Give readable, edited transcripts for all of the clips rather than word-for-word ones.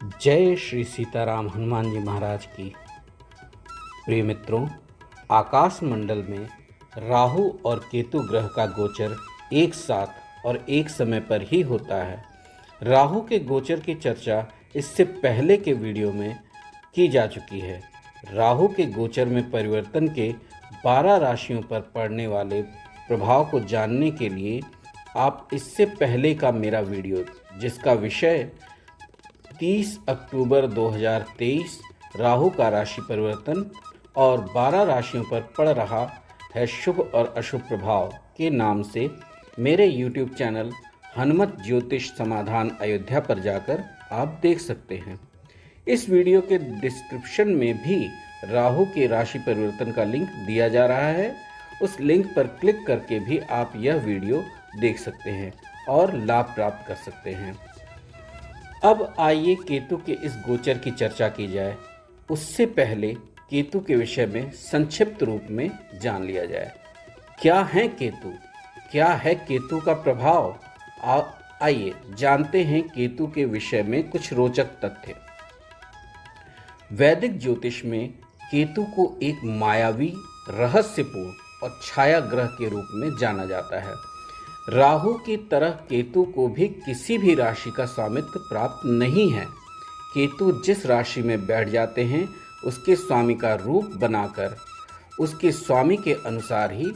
जय श्री सीताराम हनुमान जी महाराज की। प्रिय मित्रों, आकाश मंडल में राहु और केतु ग्रह का गोचर एक साथ और एक समय पर ही होता है। राहु के गोचर की चर्चा इससे पहले के वीडियो में की जा चुकी है। राहु के गोचर में परिवर्तन के 12 राशियों पर पड़ने वाले प्रभाव को जानने के लिए आप इससे पहले का मेरा वीडियो, जिसका विषय 30 अक्टूबर 2023 राहु का राशि परिवर्तन और 12 राशियों पर पड़ रहा है शुभ और अशुभ प्रभाव के नाम से, मेरे YouTube चैनल हनुमत ज्योतिष समाधान अयोध्या पर जाकर आप देख सकते हैं। इस वीडियो के डिस्क्रिप्शन में भी राहु के राशि परिवर्तन का लिंक दिया जा रहा है। उस लिंक पर क्लिक करके भी आप यह वीडियो देख सकते हैं और लाभ प्राप्त कर सकते हैं। अब आइए केतु के इस गोचर की चर्चा की जाए। उससे पहले केतु के विषय में संक्षिप्त रूप में जान लिया जाए। क्या है केतु? क्या है केतु का प्रभाव? आइए जानते हैं केतु के विषय में कुछ रोचक तथ्य। वैदिक ज्योतिष में केतु को एक मायावी, रहस्यपूर्ण और छाया ग्रह के रूप में जाना जाता है। राहु की तरह केतु को भी किसी भी राशि का स्वामित्व प्राप्त नहीं है। केतु जिस राशि में बैठ जाते हैं, उसके स्वामी का रूप बनाकर उसके स्वामी के अनुसार ही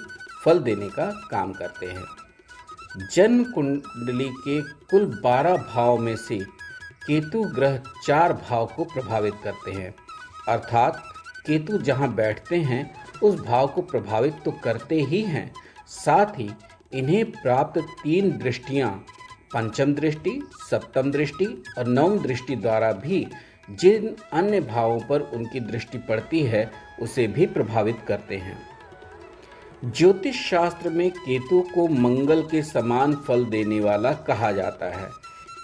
फल देने का काम करते हैं। जन्म कुंडली के कुल 12 भाव में से केतु ग्रह 4 भाव को प्रभावित करते हैं। अर्थात केतु जहां बैठते हैं उस भाव को प्रभावित तो करते ही हैं, साथ ही इन्हें प्राप्त 3 दृष्टियां, पंचम दृष्टि, सप्तम दृष्टि और नवम दृष्टि द्वारा भी जिन अन्य भावों पर उनकी दृष्टि पड़ती है उसे भी प्रभावित करते हैं। ज्योतिष शास्त्र में केतु को मंगल के समान फल देने वाला कहा जाता है।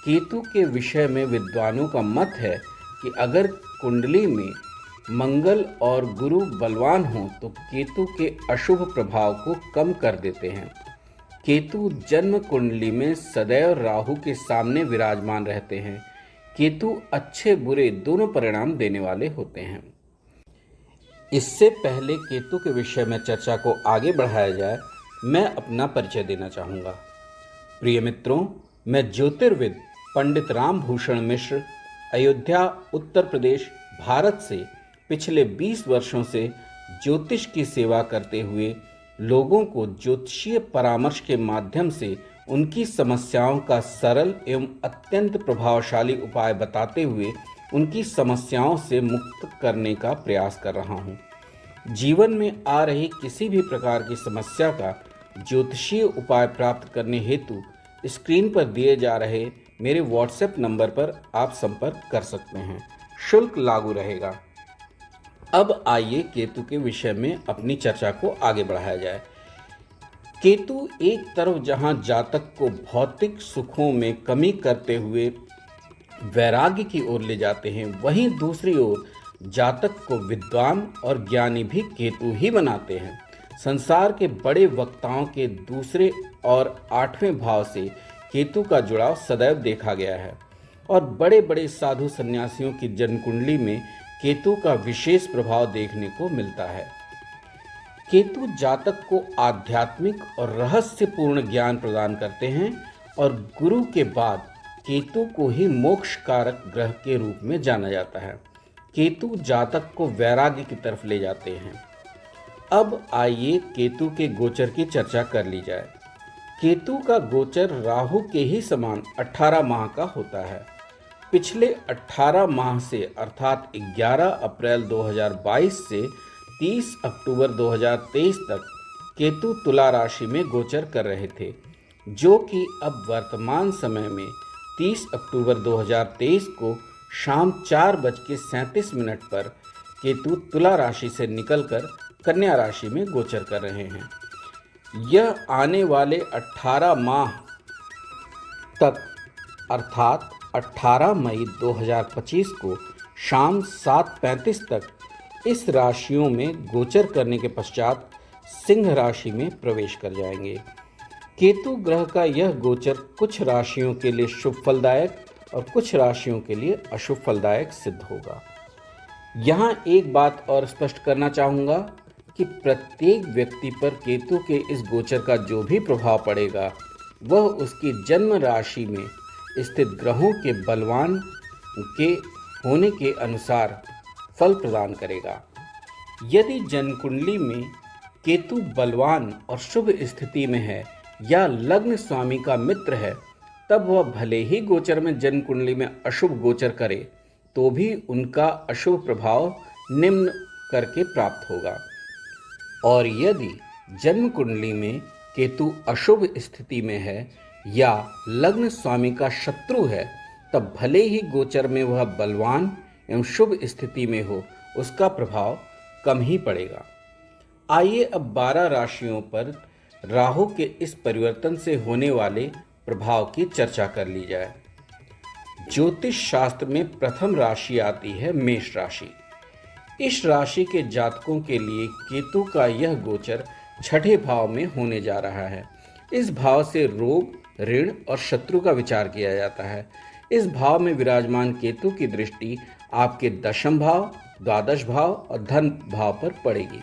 केतु के विषय में विद्वानों का मत है कि अगर कुंडली में मंगल और गुरु बलवान हों तो केतु के अशुभ प्रभाव को कम कर देते हैं। केतु जन्म कुंडली में सदैव राहु के सामने विराजमान रहते हैं। केतु अच्छे बुरे दोनों परिणाम देने वाले होते हैं। इससे पहले केतु के विषय में चर्चा को आगे बढ़ाया जाए, मैं अपना परिचय देना चाहूँगा। प्रिय मित्रों, मैं ज्योतिर्विद पंडित रामभूषण मिश्र, अयोध्या, उत्तर प्रदेश, भारत से पिछले 20 वर्षों से ज्योतिष की सेवा करते हुए लोगों को ज्योतिषीय परामर्श के माध्यम से उनकी समस्याओं का सरल एवं अत्यंत प्रभावशाली उपाय बताते हुए उनकी समस्याओं से मुक्त करने का प्रयास कर रहा हूँ। जीवन में आ रही किसी भी प्रकार की समस्या का ज्योतिषीय उपाय प्राप्त करने हेतु स्क्रीन पर दिए जा रहे मेरे व्हाट्सएप नंबर पर आप संपर्क कर सकते हैं। शुल्क लागू रहेगा। अब आइए केतु के विषय में अपनी चर्चा को आगे बढ़ाया जाए। केतु एक तरफ जहां जातक को भौतिक सुखों में कमी करते हुए वैराग्य की ओर ले जाते हैं, वहीं दूसरी ओर जातक को विद्वान और ज्ञानी भी केतु ही बनाते हैं। संसार के बड़े वक्ताओं के दूसरे और 8वें भाव से केतु का जुड़ाव सदैव देखा गया है और बड़े बड़े साधु सन्यासियों की जन्मकुंडली में केतु का विशेष प्रभाव देखने को मिलता है। केतु जातक को आध्यात्मिक और रहस्यपूर्ण ज्ञान प्रदान करते हैं और गुरु के बाद केतु को ही मोक्ष कारक ग्रह के रूप में जाना जाता है। केतु जातक को वैराग्य की तरफ ले जाते हैं। अब आइए केतु के गोचर की चर्चा कर ली जाए। केतु का गोचर राहु के ही समान 18 माह का होता है। पिछले 18 माह से अर्थात 11 अप्रैल 2022 से 30 अक्टूबर 2023 तक केतु तुला राशि में गोचर कर रहे थे, जो कि अब वर्तमान समय में 30 अक्टूबर 2023 को शाम 4:37 पर केतु तुला राशि से निकलकर कन्या राशि में गोचर कर रहे हैं। यह आने वाले 18 माह तक अर्थात 18 मई 2025 को शाम 7:35 तक इस राशियों में गोचर करने के पश्चात सिंह राशि में प्रवेश कर जाएंगे। केतु ग्रह का यह गोचर कुछ राशियों के लिए शुभ फलदायक और कुछ राशियों के लिए अशुभ फलदायक सिद्ध होगा। यहाँ एक बात और स्पष्ट करना चाहूँगा कि प्रत्येक व्यक्ति पर केतु के इस गोचर का जो भी प्रभाव पड़ेगा वह उसकी जन्म राशि में स्थित ग्रहों के बलवान के होने के अनुसार फल प्रदान करेगा। यदि जन्म कुंडली में केतु बलवान और शुभ स्थिति में है या लग्न स्वामी का मित्र है, तब वह भले ही गोचर में जन्म कुंडली में अशुभ गोचर करे तो भी उनका अशुभ प्रभाव निम्न करके प्राप्त होगा। और यदि जन्म कुंडली में केतु अशुभ स्थिति में है या लग्न स्वामी का शत्रु है, तब भले ही गोचर में वह बलवान एवं शुभ स्थिति में हो, उसका प्रभाव कम ही पड़ेगा। आइए अब 12 राशियों पर राहु के इस परिवर्तन से होने वाले प्रभाव की चर्चा कर ली जाए। ज्योतिष शास्त्र में प्रथम राशि आती है मेष राशि। इस राशि के जातकों के लिए केतु का यह गोचर छठे भाव में होने जा रहा है। इस भाव से रोग, ऋण और शत्रु का विचार किया जाता है। इस भाव में विराजमान केतु की दृष्टि आपके दशम भाव, द्वादश भाव और धन भाव पर पड़ेगी।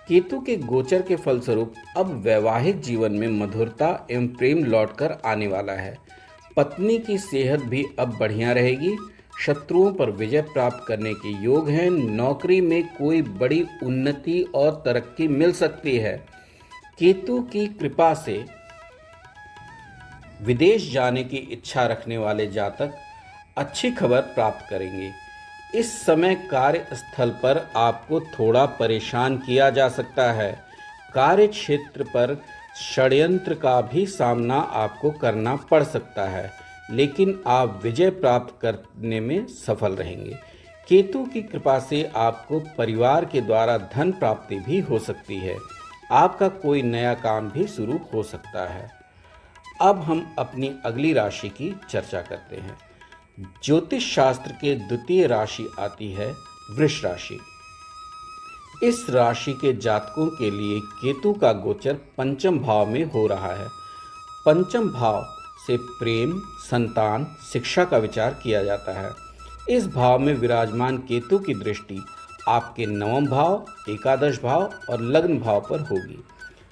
केतु के गोचर के फलस्वरूप अब वैवाहिक जीवन में मधुरता एवं प्रेम लौटकर आने वाला है। पत्नी की सेहत भी अब बढ़िया रहेगी। शत्रुओं पर विजय प्राप्त करने के योग हैं। नौकरी में कोई बड़ी उन्नति और तरक्की मिल सकती है। केतु की कृपा से विदेश जाने की इच्छा रखने वाले जातक अच्छी खबर प्राप्त करेंगे। इस समय कार्यस्थल पर आपको थोड़ा परेशान किया जा सकता है। कार्य क्षेत्र पर षड्यंत्र का भी सामना आपको करना पड़ सकता है, लेकिन आप विजय प्राप्त करने में सफल रहेंगे। केतु की कृपा से आपको परिवार के द्वारा धन प्राप्ति भी हो सकती है। आपका कोई नया काम भी शुरू हो सकता है। अब हम अपनी अगली राशि की चर्चा करते हैं। ज्योतिष शास्त्र के द्वितीय राशि आती है वृष राशि। इस राशि के जातकों के लिए केतु का गोचर पंचम भाव में हो रहा है। पंचम भाव से प्रेम, संतान, शिक्षा का विचार किया जाता है। इस भाव में विराजमान केतु की दृष्टि आपके नवम भाव, एकादश भाव और लग्न भाव पर होगी।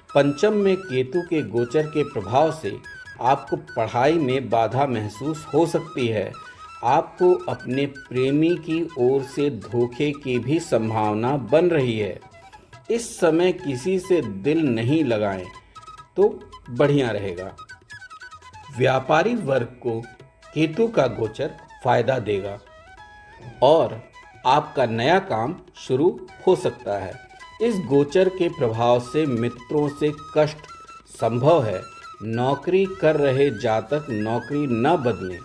पंचम में केतु के गोचर के प्रभाव से आपको पढ़ाई में बाधा महसूस हो सकती है। आपको अपने प्रेमी की ओर से धोखे की भी संभावना बन रही है। इस समय किसी से दिल नहीं लगाएं तो बढ़िया रहेगा। व्यापारी वर्ग को केतु का गोचर फायदा देगा और आपका नया काम शुरू हो सकता है। इस गोचर के प्रभाव से मित्रों से कष्ट संभव है। नौकरी कर रहे जातक नौकरी न बदलें,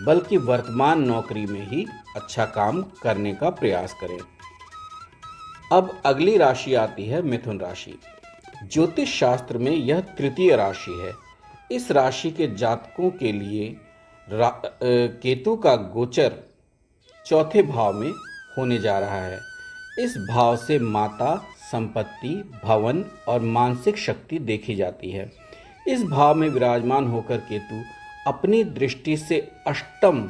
बल्कि वर्तमान नौकरी में ही अच्छा काम करने का प्रयास करें। अब अगली राशि आती है मिथुन राशि। ज्योतिष शास्त्र में यह तृतीय राशि है। इस राशि के जातकों के लिए केतु का गोचर चौथे भाव में होने जा रहा है। इस भाव से माता, संपत्ति, भवन और मानसिक शक्ति देखी जाती है। इस भाव में विराजमान होकर केतु अपनी दृष्टि से अष्टम,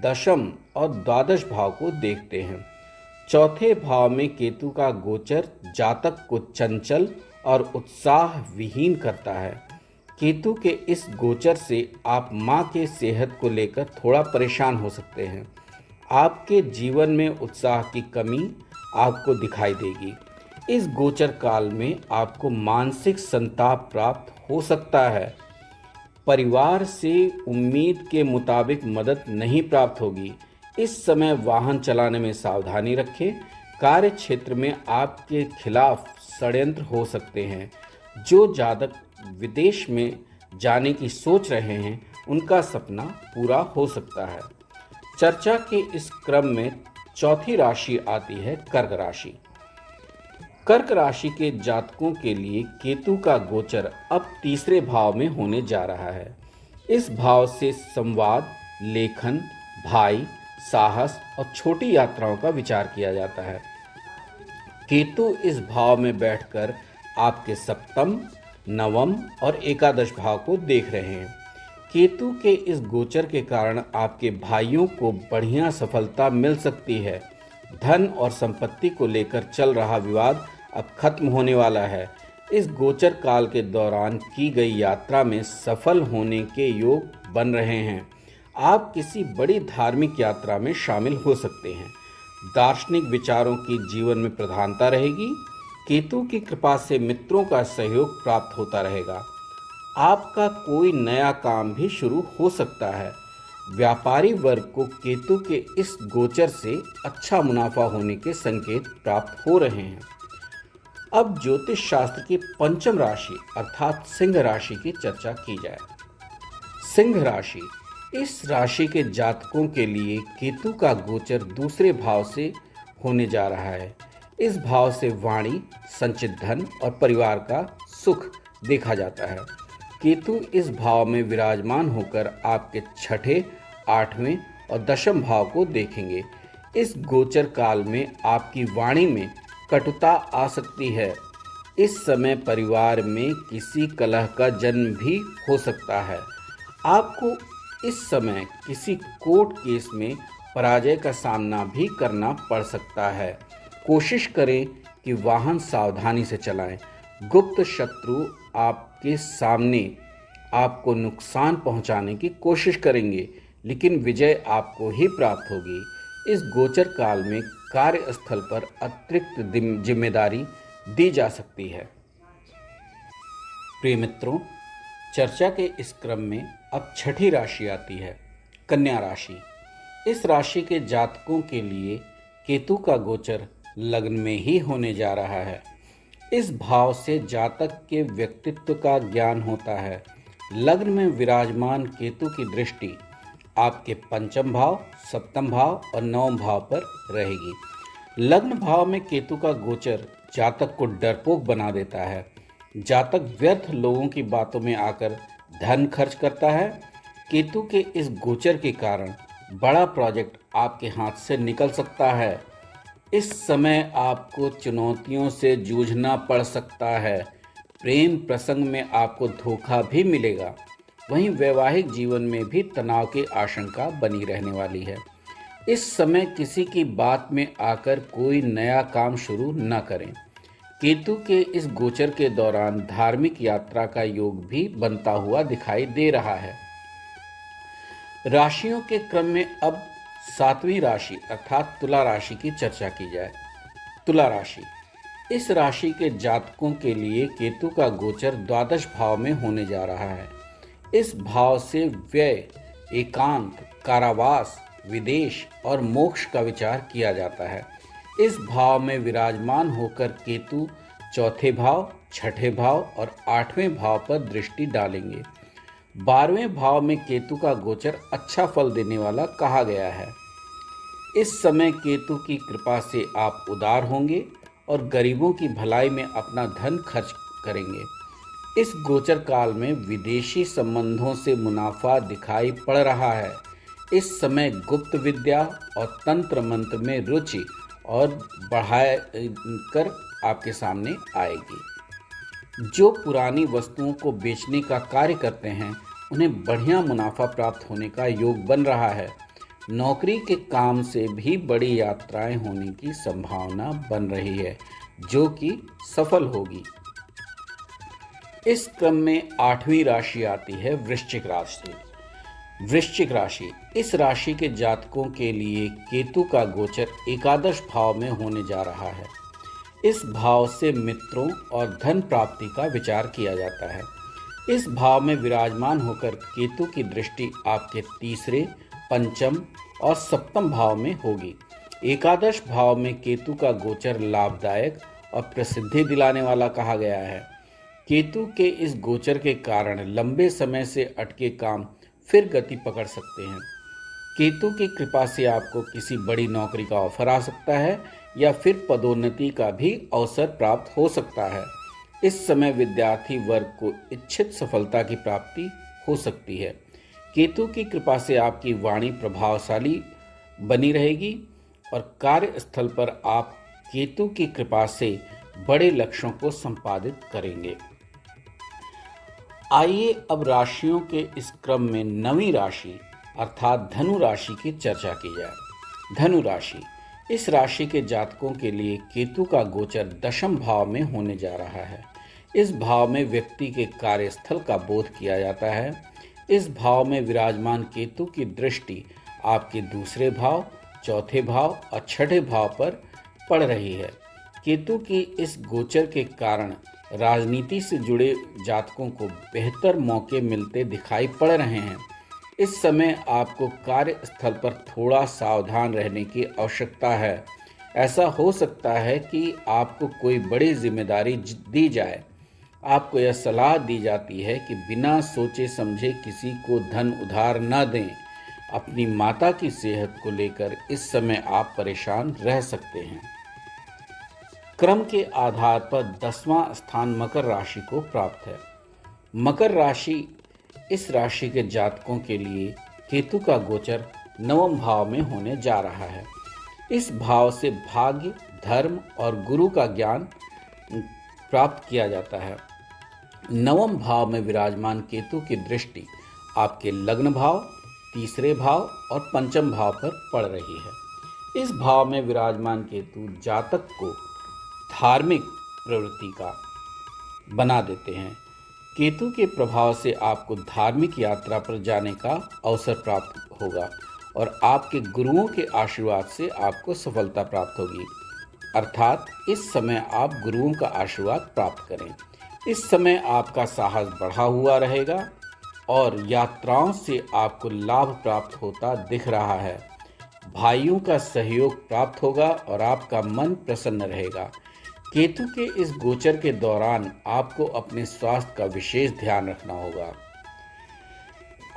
दशम और द्वादश भाव को देखते हैं। चौथे भाव में केतु का गोचर जातक को चंचल और उत्साह विहीन करता है। केतु के इस गोचर से आप माँ के सेहत को लेकर थोड़ा परेशान हो सकते हैं। आपके जीवन में उत्साह की कमी आपको दिखाई देगी। इस गोचर काल में आपको मानसिक संताप प्राप्त हो सकता है। परिवार से उम्मीद के मुताबिक मदद नहीं प्राप्त होगी। इस समय वाहन चलाने में सावधानी रखें। कार्य क्षेत्र में आपके खिलाफ षड्यंत्र हो सकते हैं। जो जातक विदेश में जाने की सोच रहे हैं, उनका सपना पूरा हो सकता है। चर्चा के इस क्रम में चौथी राशि आती है कर्क राशि। कर्क राशि के जातकों के लिए केतु का गोचर अब तीसरे भाव में होने जा रहा है। इस भाव से संवाद, लेखन, भाई, साहस और छोटी यात्राओं का विचार किया जाता है। केतु इस भाव में बैठकर आपके सप्तम, नवम और एकादश भाव को देख रहे हैं। केतु के इस गोचर के कारण आपके भाइयों को बढ़िया सफलता मिल सकती है। धन और संपत्ति को लेकर चल रहा विवाद अब खत्म होने वाला है। इस गोचर काल के दौरान की गई यात्रा में सफल होने के योग बन रहे हैं। आप किसी बड़ी धार्मिक यात्रा में शामिल हो सकते हैं। दार्शनिक विचारों की जीवन में प्रधानता रहेगी। केतु की कृपा से मित्रों का सहयोग प्राप्त होता रहेगा। आपका कोई नया काम भी शुरू हो सकता है। व्यापारी वर्ग को केतु के इस गोचर से अच्छा मुनाफा होने के संकेत प्राप्त हो रहे हैं। अब ज्योतिष शास्त्र की पंचम राशि अर्थात सिंह राशि की चर्चा की जाए। सिंह राशि, इस राशि के जातकों के लिए केतु का गोचर दूसरे भाव से होने जा रहा है। इस भाव से वाणी, संचित धन और परिवार का सुख देखा जाता है। केतु इस भाव में विराजमान होकर आपके छठे, आठवें और दशम भाव को देखेंगे। इस गोचर काल में आपकी वाणी में कटुता आ सकती है। इस समय परिवार में किसी कलह का जन्म भी हो सकता है। आपको इस समय किसी कोर्ट केस में पराजय का सामना भी करना पड़ सकता है। कोशिश करें कि वाहन सावधानी से चलाएं। गुप्त शत्रु आपके सामने आपको नुकसान पहुंचाने की कोशिश करेंगे, लेकिन विजय आपको ही प्राप्त होगी। इस गोचर काल में कार्यस्थल पर अतिरिक्त जिम्मेदारी दी जा सकती है। प्रिय मित्रों, चर्चा के इस क्रम में अब छठी राशि आती है, कन्या राशि। इस राशि के जातकों के लिए केतु का गोचर लग्न में ही होने जा रहा है। इस भाव से जातक के व्यक्तित्व का ज्ञान होता है। लग्न में विराजमान केतु की दृष्टि आपके पंचम भाव, सप्तम भाव और नवम भाव पर रहेगी। लग्न भाव में केतु का गोचर जातक को डरपोक बना देता है। जातक व्यर्थ लोगों की बातों में आकर धन खर्च करता है। केतु के इस गोचर के कारण बड़ा प्रोजेक्ट आपके हाथ से निकल सकता है। इस समय आपको चुनौतियों से जूझना पड़ सकता है। प्रेम प्रसंग में आपको धोखा भी मिलेगा। वहीं वैवाहिक जीवन में भी तनाव की आशंका बनी रहने वाली है। इस समय किसी की बात में आकर कोई नया काम शुरू न करें। केतु के इस गोचर के दौरान धार्मिक यात्रा का योग भी बनता हुआ दिखाई दे रहा है। राशियों के क्रम में अब सातवीं राशि अर्थात तुला राशि की चर्चा की जाए। तुला राशि, इस राशि के जातकों के लिए केतु का गोचर द्वादश भाव में होने जा रहा है। इस भाव से व्यय, एकांत, कारावास, विदेश और मोक्ष का विचार किया जाता है। इस भाव में विराजमान होकर केतु चौथे भाव, छठे भाव और आठवें भाव पर दृष्टि डालेंगे। 12वें भाव में केतु का गोचर अच्छा फल देने वाला कहा गया है। इस समय केतु की कृपा से आप उदार होंगे और गरीबों की भलाई में अपना धन खर्च करेंगे। इस गोचर काल में विदेशी संबंधों से मुनाफा दिखाई पड़ रहा है। इस समय गुप्त विद्या और तंत्र मंत्र में रुचि और बढ़ाए कर आपके सामने आएगी। जो पुरानी वस्तुओं को बेचने का कार्य करते हैं उन्हें बढ़िया मुनाफा प्राप्त होने का योग बन रहा है। नौकरी के काम से भी बड़ी यात्राएं होने की संभावना बन रही है, जो कि सफल होगी। इस क्रम में आठवीं राशि आती है वृश्चिक राशि। वृश्चिक राशि, इस राशि के जातकों के लिए केतु का गोचर एकादश भाव में होने जा रहा है। इस भाव से मित्रों और धन प्राप्ति का विचार किया जाता है। इस भाव में विराजमान होकर केतु की दृष्टि आपके तीसरे, पंचम और सप्तम भाव में होगी। एकादश भाव में केतु का गोचर लाभदायक और प्रसिद्धि दिलाने वाला कहा गया है। केतु के इस गोचर के कारण लंबे समय से अटके काम फिर गति पकड़ सकते हैं। केतु की कृपा से आपको किसी बड़ी नौकरी का ऑफर आ सकता है या फिर पदोन्नति का भी अवसर प्राप्त हो सकता है। इस समय विद्यार्थी वर्ग को इच्छित सफलता की प्राप्ति हो सकती है। केतु की कृपा से आपकी वाणी प्रभावशाली बनी रहेगी और कार्यस्थल पर आप केतु की कृपा से बड़े लक्ष्यों को संपादित करेंगे। आइए अब राशियों के इस क्रम में नवीं राशि अर्थात धनु राशि की चर्चा की जाए। धनु राशि, इस राशि के जातकों के लिए केतु का गोचर दशम भाव में होने जा रहा है। इस भाव में व्यक्ति के कार्यस्थल का बोध किया जाता है। इस भाव में विराजमान केतु की दृष्टि आपके दूसरे भाव, चौथे भाव और छठे भाव पर पड़ रही है। केतु की इस गोचर के कारण राजनीति से जुड़े जातकों को बेहतर मौके मिलते दिखाई पड़ रहे हैं। इस समय आपको कार्यस्थल पर थोड़ा सावधान रहने की आवश्यकता है। ऐसा हो सकता है कि आपको कोई बड़ी जिम्मेदारी दी जाए। आपको यह सलाह दी जाती है कि बिना सोचे समझे किसी को धन उधार न दें। अपनी माता की सेहत को लेकर इस समय आप परेशान रह सकते हैं। क्रम के आधार पर 10वां स्थान मकर राशि को प्राप्त है। मकर राशि, इस राशि के जातकों के लिए केतु का गोचर नवम भाव में होने जा रहा है। इस भाव से भाग्य, धर्म और गुरु का ज्ञान प्राप्त किया जाता है। नवम भाव में विराजमान केतु की दृष्टि आपके लग्न भाव, तीसरे भाव और पंचम भाव पर पड़ रही है। इस भाव में विराजमान केतु जातक को धार्मिक प्रवृत्ति का बना देते हैं। केतु के प्रभाव से आपको धार्मिक यात्रा पर जाने का अवसर प्राप्त होगा और आपके गुरुओं के आशीर्वाद से आपको सफलता प्राप्त होगी। अर्थात इस समय आप गुरुओं का आशीर्वाद प्राप्त करें। इस समय आपका साहस बढ़ा हुआ रहेगा और यात्राओं से आपको लाभ प्राप्त होता दिख रहा है। भाइयों का सहयोग प्राप्त होगा और आपका मन प्रसन्न रहेगा। केतु के इस गोचर के दौरान आपको अपने स्वास्थ्य का विशेष ध्यान रखना होगा।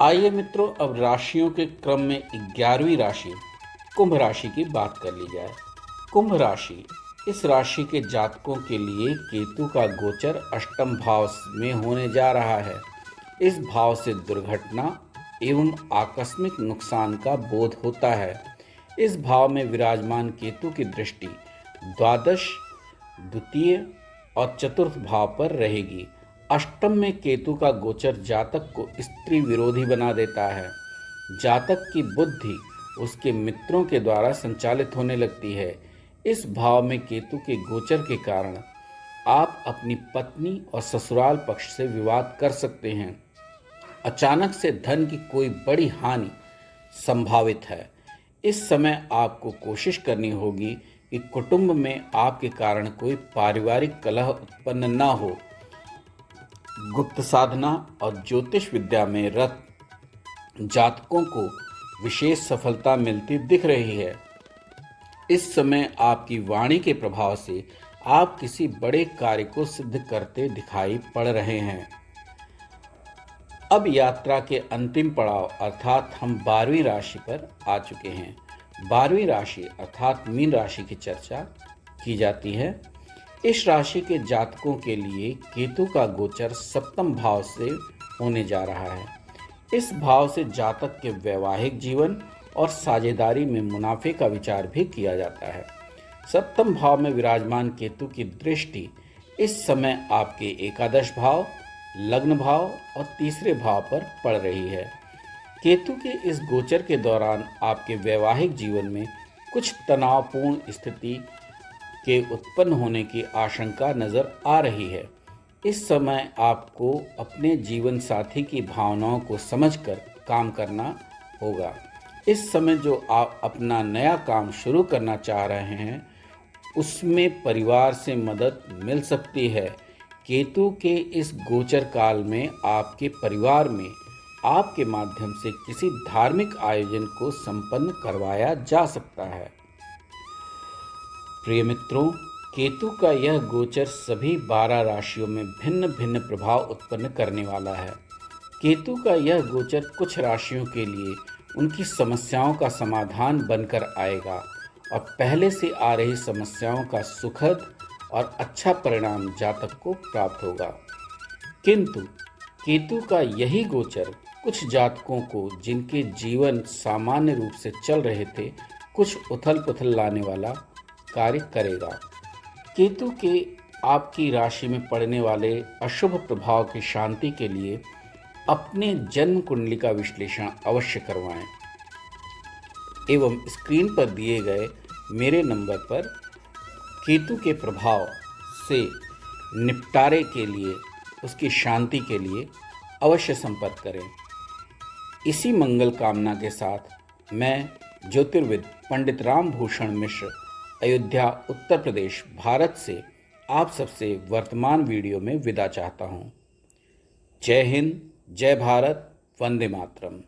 आइए मित्रों, अब राशियों के क्रम में 11वीं राशि कुंभ राशि की बात कर ली जाए। कुंभ राशि, इस राशि के जातकों के लिए केतु का गोचर अष्टम भाव में होने जा रहा है। इस भाव से दुर्घटना एवं आकस्मिक नुकसान का बोध होता है। इस भाव में विराजमान केतु की दृष्टि द्वादश, द्वितीय और चतुर्थ भाव पर रहेगी। अष्टम में केतु का गोचर जातक को स्त्री विरोधी बना देता है। जातक की बुद्धि उसके मित्रों के द्वारा संचालित होने लगती है। इस भाव में केतु के गोचर के कारण आप अपनी पत्नी और ससुराल पक्ष से विवाद कर सकते हैं। अचानक से धन की कोई बड़ी हानि संभावित है। इस समय आपको कोशिश करनी होगी कि कुटुंब में आपके कारण कोई पारिवारिक कलह उत्पन्न न हो। गुप्त साधना और ज्योतिष विद्या में रत जातकों को विशेष सफलता मिलती दिख रही है। इस समय आपकी वाणी के प्रभाव से आप किसी बड़े कार्य को सिद्ध करते दिखाई पड़ रहे हैं। अब यात्रा के अंतिम पड़ाव अर्थात हम 12वीं राशि पर आ चुके हैं। 12वीं राशि अर्थात मीन राशि की चर्चा की जाती है। इस राशि के जातकों के लिए केतु का गोचर सप्तम भाव से होने जा रहा है। इस भाव से जातक के वैवाहिक जीवन और साझेदारी में मुनाफे का विचार भी किया जाता है। सप्तम भाव में विराजमान केतु की दृष्टि इस समय आपके एकादश भाव, लग्न भाव और तीसरे भाव पर पड़ रही है। केतु के इस गोचर के दौरान आपके वैवाहिक जीवन में कुछ तनावपूर्ण स्थिति के उत्पन्न होने की आशंका नजर आ रही है। इस समय आपको अपने जीवन साथी की भावनाओं को समझकर काम करना होगा। इस समय जो आप अपना नया काम शुरू करना चाह रहे हैं उसमें परिवार से मदद मिल सकती है। केतु के इस गोचर काल में आपके परिवार में आपके माध्यम से किसी धार्मिक आयोजन को संपन्न करवाया जा सकता है। प्रिय मित्रों, केतु का यह गोचर सभी 12 राशियों में भिन्न भिन्न प्रभाव उत्पन्न करने वाला है। केतु का यह गोचर कुछ राशियों के लिए उनकी समस्याओं का समाधान बनकर आएगा और पहले से आ रही समस्याओं का सुखद और अच्छा परिणाम जातक को प्राप्त होगा। किंतु केतु का यही गोचर कुछ जातकों को जिनके जीवन सामान्य रूप से चल रहे थे कुछ उथल पुथल लाने वाला कार्य करेगा। केतु के आपकी राशि में पड़ने वाले अशुभ प्रभाव की शांति के लिए अपने जन्म कुंडली का विश्लेषण अवश्य करवाएं एवं स्क्रीन पर दिए गए मेरे नंबर पर केतु के प्रभाव से निपटारे के लिए, उसकी शांति के लिए अवश्य संपर्क करें। इसी मंगल कामना के साथ मैं ज्योतिर्विद पंडित राम भूषण मिश्र, अयोध्या, उत्तर प्रदेश, भारत से आप सबसे वर्तमान वीडियो में विदा चाहता हूँ। जय हिंद, जय भारत, वंदे मातरम।